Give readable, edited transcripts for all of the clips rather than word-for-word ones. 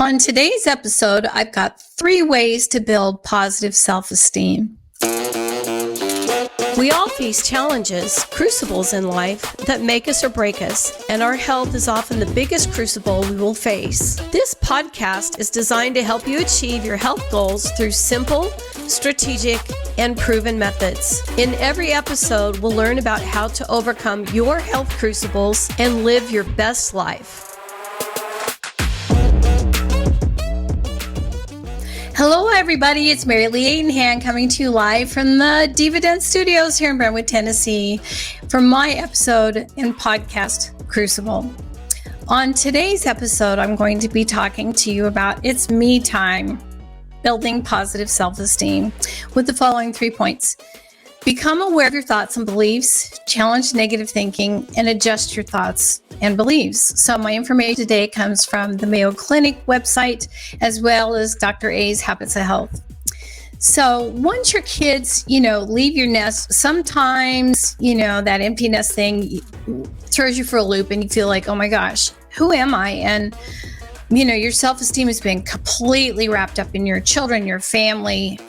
On today's episode, I've got 3 ways to build positive self-esteem. We all face challenges, crucibles in life that make us or break us, and our health is often the biggest crucible we will face. This podcast is designed to help you achieve your health goals through simple, strategic, and proven methods. In every episode, we'll learn about how to overcome your health crucibles and live your best life. Hello, everybody. It's MaryLee Aidenhan coming to you live from the Dividend Studios here in Brentwood, Tennessee, for my episode and podcast, Crucible. On today's episode, I'm going to be talking to you about it's me time, building positive self-esteem, with the following 3 points. Become aware of your thoughts and beliefs, challenge negative thinking, and adjust your thoughts and beliefs. So my information today comes from the Mayo Clinic website, as well as Dr. A's Habits of Health. So once your kids, leave your nest, sometimes, that empty nest thing throws you for a loop and you feel like, oh my gosh, who am I? And, your self-esteem has been completely wrapped up in your children, your family,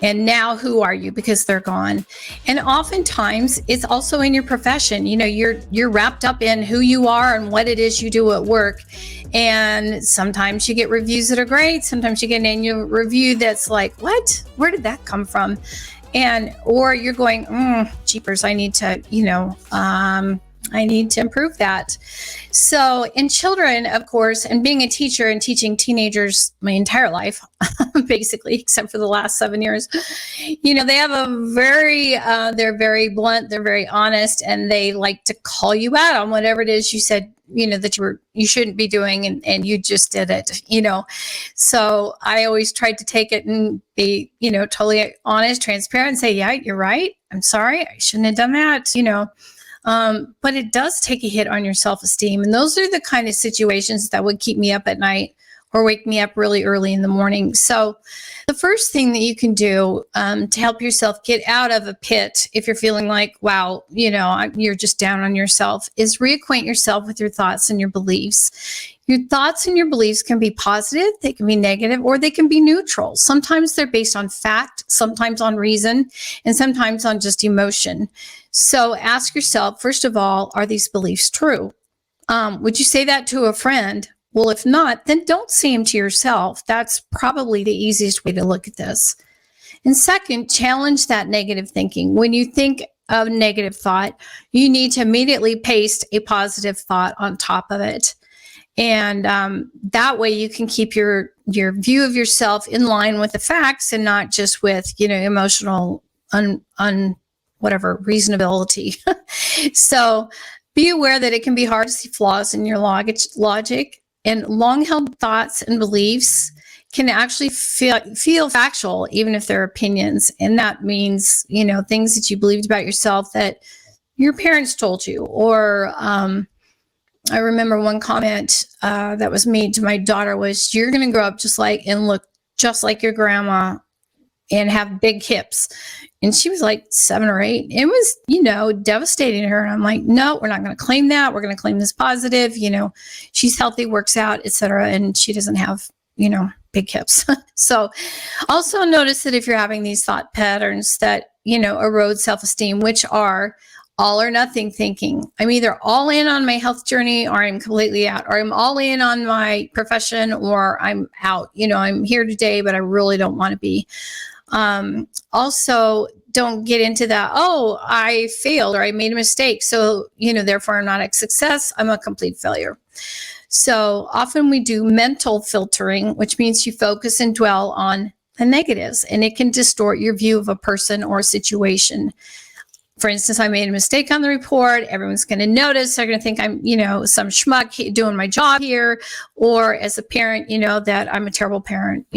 and now who are you? Because they're gone. And oftentimes it's also in your profession. You're wrapped up in who you are and what it is you do at work. And sometimes you get reviews that are great. Sometimes you get an annual review that's like, what? Where did that come from? Or you're going, jeepers, I need to, I need to improve that. So in children, of course, and being a teacher and teaching teenagers my entire life, basically, except for the last 7 years, they have they're very blunt, they're very honest, and they like to call you out on whatever it is you said, that you shouldn't be doing, and you just did it, So I always tried to take it and be, totally honest, transparent, and say, yeah, you're right. I'm sorry. I shouldn't have done that, but it does take a hit on your self-esteem. And those are the kind of situations that would keep me up at night or wake me up really early in the morning. So the first thing that you can do to help yourself get out of a pit, if you're feeling like, wow, you're just down on yourself, is reacquaint yourself with your thoughts and your beliefs. Your thoughts and your beliefs can be positive, they can be negative, or they can be neutral. Sometimes they're based on fact, sometimes on reason, and sometimes on just emotion. So ask yourself, first of all, are these beliefs true? Would you say that to a friend? Well, if not, then don't say them to yourself. That's probably the easiest way to look at this. And second, challenge that negative thinking. When you think of a negative thought, you need to immediately paste a positive thought on top of it. And that way you can keep your view of yourself in line with the facts and not just with, emotional reasonability. So be aware that it can be hard to see flaws in your logic, and long-held thoughts and beliefs can actually feel factual, even if they're opinions. And that means, things that you believed about yourself that your parents told you, or I remember one comment that was made to my daughter was, you're going to grow up and look just like your grandma and have big hips. And she was like 7 or 8. It was, devastating to her. And I'm like, no, we're not going to claim that. We're going to claim this positive. She's healthy, works out, etc. And she doesn't have, big hips. So also notice that if you're having these thought patterns that, erode self-esteem, which are all or nothing thinking. I'm either all in on my health journey, or I'm completely out, or I'm all in on my profession, or I'm out. I'm here today, but I really don't want to be. Also, don't get into that, oh, I failed or I made a mistake. So, therefore I'm not a success. I'm a complete failure. So often we do mental filtering, which means you focus and dwell on the negatives, and it can distort your view of a person or a situation. For instance, I made a mistake on the report. Everyone's going to notice. They're going to think I'm, some schmuck doing my job here. Or as a parent, that I'm a terrible parent,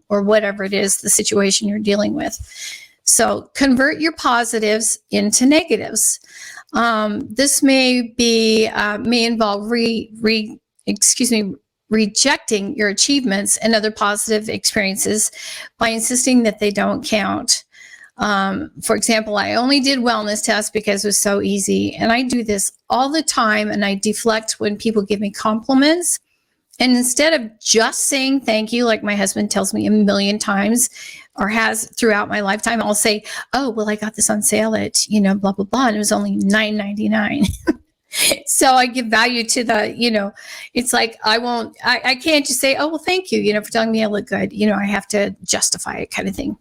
or whatever it is, the situation you're dealing with. So convert your positives into negatives. This may involve rejecting your achievements and other positive experiences by insisting that they don't count. For example, I only did wellness tests because it was so easy. And I do this all the time, and I deflect when people give me compliments And instead of just saying thank you, like my husband tells me a million times or has throughout my lifetime, I'll say, oh, well, I got this on sale at, blah, blah, blah. And it was only $9.99. So I give value to the, it's like, I can't just say, oh, well, thank you, for telling me I look good. I have to justify it, kind of thing.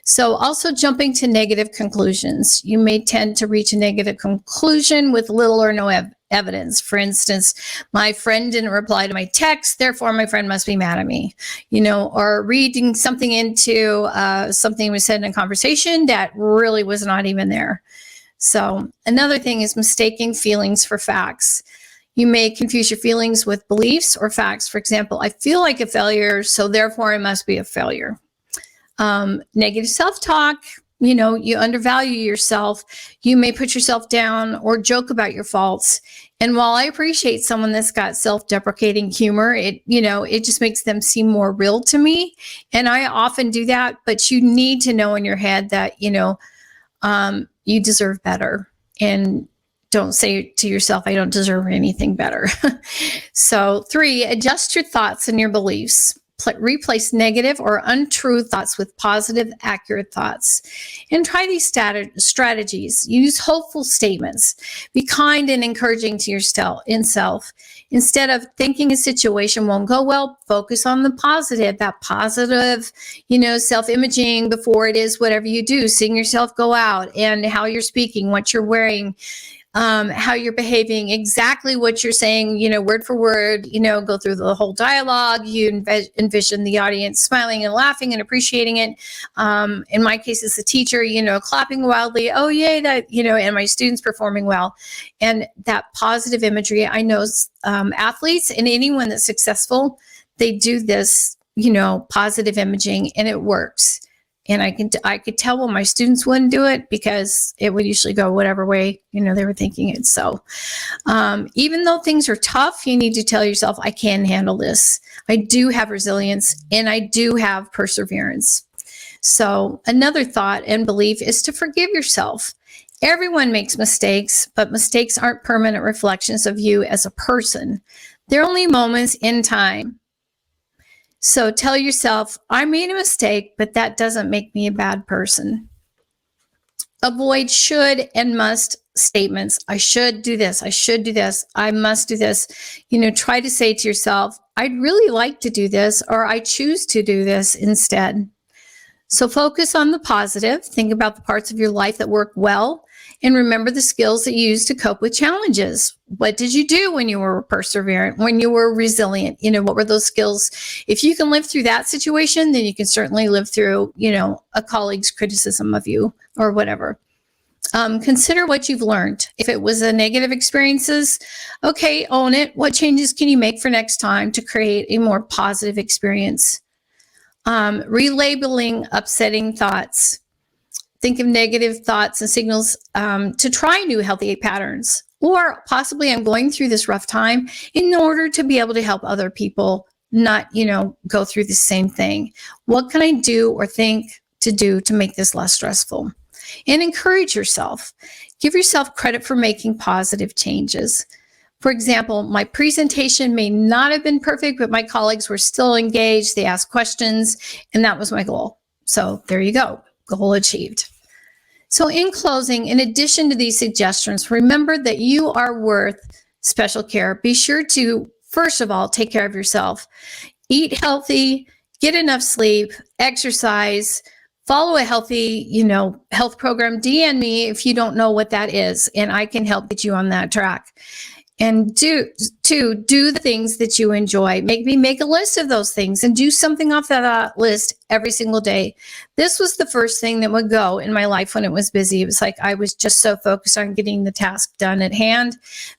So also jumping to negative conclusions. You may tend to reach a negative conclusion with little or no evidence. For instance, my friend didn't reply to my text, therefore my friend must be mad at me, or reading something into something was said in a conversation that really was not even there. So another thing is mistaking feelings for facts. You may confuse your feelings with beliefs or facts. For example, I feel like a failure, so therefore I must be a failure. Negative self-talk, you undervalue yourself. You may put yourself down or joke about your faults. And while I appreciate someone that's got self-deprecating humor, it just makes them seem more real to me. And I often do that, but you need to know in your head that, you deserve better. And don't say to yourself, I don't deserve anything better. So 3, adjust your thoughts and your beliefs. Replace negative or untrue thoughts with positive, accurate thoughts. And try these strategies. Use hopeful statements. Be kind and encouraging to yourself. Instead of thinking a situation won't go well, focus on the positive, that positive, self-imaging before it is whatever you do. Seeing yourself go out and how you're speaking, what you're wearing, how you're behaving, exactly what you're saying, word for word, go through the whole dialogue. You envision the audience smiling and laughing and appreciating it. In my case, as a teacher, clapping wildly, oh, yay, that, and my students performing well. And that positive imagery, I know athletes and anyone that's successful, they do this, positive imaging, and it works. And I could tell when my students wouldn't do it because it would usually go whatever way, they were thinking it. So even though things are tough, you need to tell yourself, I can handle this. I do have resilience and I do have perseverance. So another thought and belief is to forgive yourself. Everyone makes mistakes, but mistakes aren't permanent reflections of you as a person. They're only moments in time. So tell yourself, I made a mistake, but that doesn't make me a bad person. Avoid should and must statements. I should do this. I should do this. I must do this. Try to say to yourself, I'd really like to do this, or I choose to do this instead. So focus on the positive. Think about the parts of your life that work well. And remember the skills that you use to cope with challenges. What did you do when you were perseverant, when you were resilient? What were those skills? If you can live through that situation, then you can certainly live through, a colleague's criticism of you or whatever. Consider what you've learned. If it was a negative experiences, okay, own it. What changes can you make for next time to create a more positive experience? Relabeling upsetting thoughts. Think of negative thoughts and signals to try new healthy patterns. Or possibly I'm going through this rough time in order to be able to help other people not, go through the same thing. What can I do or think to do to make this less stressful? And encourage yourself. Give yourself credit for making positive changes. For example, my presentation may not have been perfect, but my colleagues were still engaged. They asked questions, and that was my goal. So there you go. Goal achieved. So in closing, in addition to these suggestions, remember that you are worth special care. Be sure to, first of all, take care of yourself. Eat healthy, get enough sleep, exercise, follow a healthy, health program. DM me if you don't know what that is, and I can help get you on that track. And do the things that you enjoy. Make a list of those things and do something off that list every single day. This was the first thing that would go in my life when it was busy. It was like I was just so focused on getting the task done at hand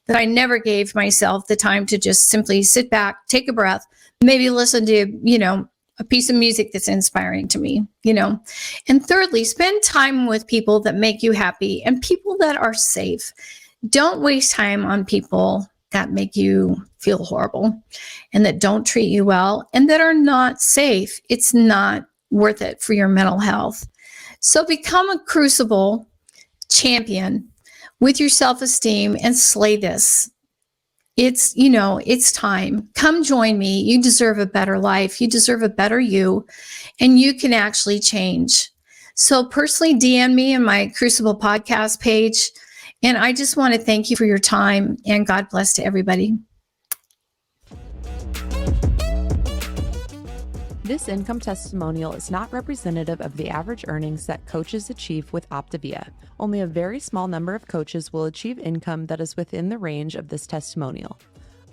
that I never gave myself the time to just simply sit back, take a breath, maybe listen to, a piece of music that's inspiring to me, And thirdly, spend time with people that make you happy and people that are safe. Don't waste time on people that make you feel horrible and that don't treat you well and that are not safe. It's not worth it for your mental health. So become a Crucible champion with your self-esteem and slay this. it's time. Come join me. You deserve a better life. You deserve a better you, and you can actually change. So personally DM me in my Crucible podcast page. And I just want to thank you for your time, and God bless to everybody. This income testimonial is not representative of the average earnings that coaches achieve with Optavia. Only a very small number of coaches will achieve income that is within the range of this testimonial.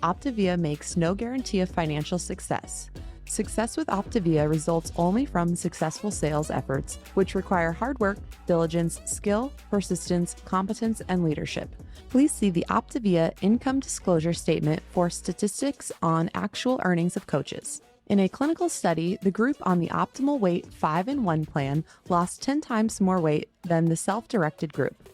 Optavia makes no guarantee of financial success. Success with Optavia results only from successful sales efforts, which require hard work, diligence, skill, persistence, competence, and leadership. Please see the Optavia income disclosure statement for statistics on actual earnings of coaches. In a clinical study, the group on the Optimal Weight 5-in-1 plan lost 10 times more weight than the self-directed group.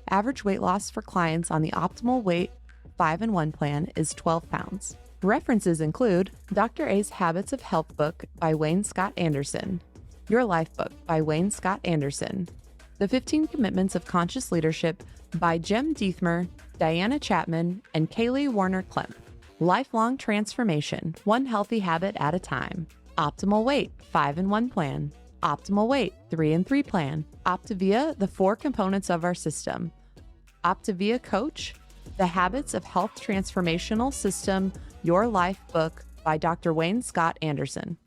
Average weight loss for clients on the Optimal Weight 5-in-1 plan is 12 pounds. References include Dr. A's Habits of Health book by Wayne Scott Anderson, Your Life book by Wayne Scott Anderson, The 15 Commitments of Conscious Leadership by Jem Diethmer, Diana Chapman, and Kaylee Warner-Klemp. Lifelong Transformation, One Healthy Habit at a Time. Optimal Weight 5-in-1 plan. Optimal Weight 3-in-3 plan. Optavia, the 4 components of our system. Optavia Coach, The Habits of Health Transformational System, Your Life book by Dr. Wayne Scott Anderson.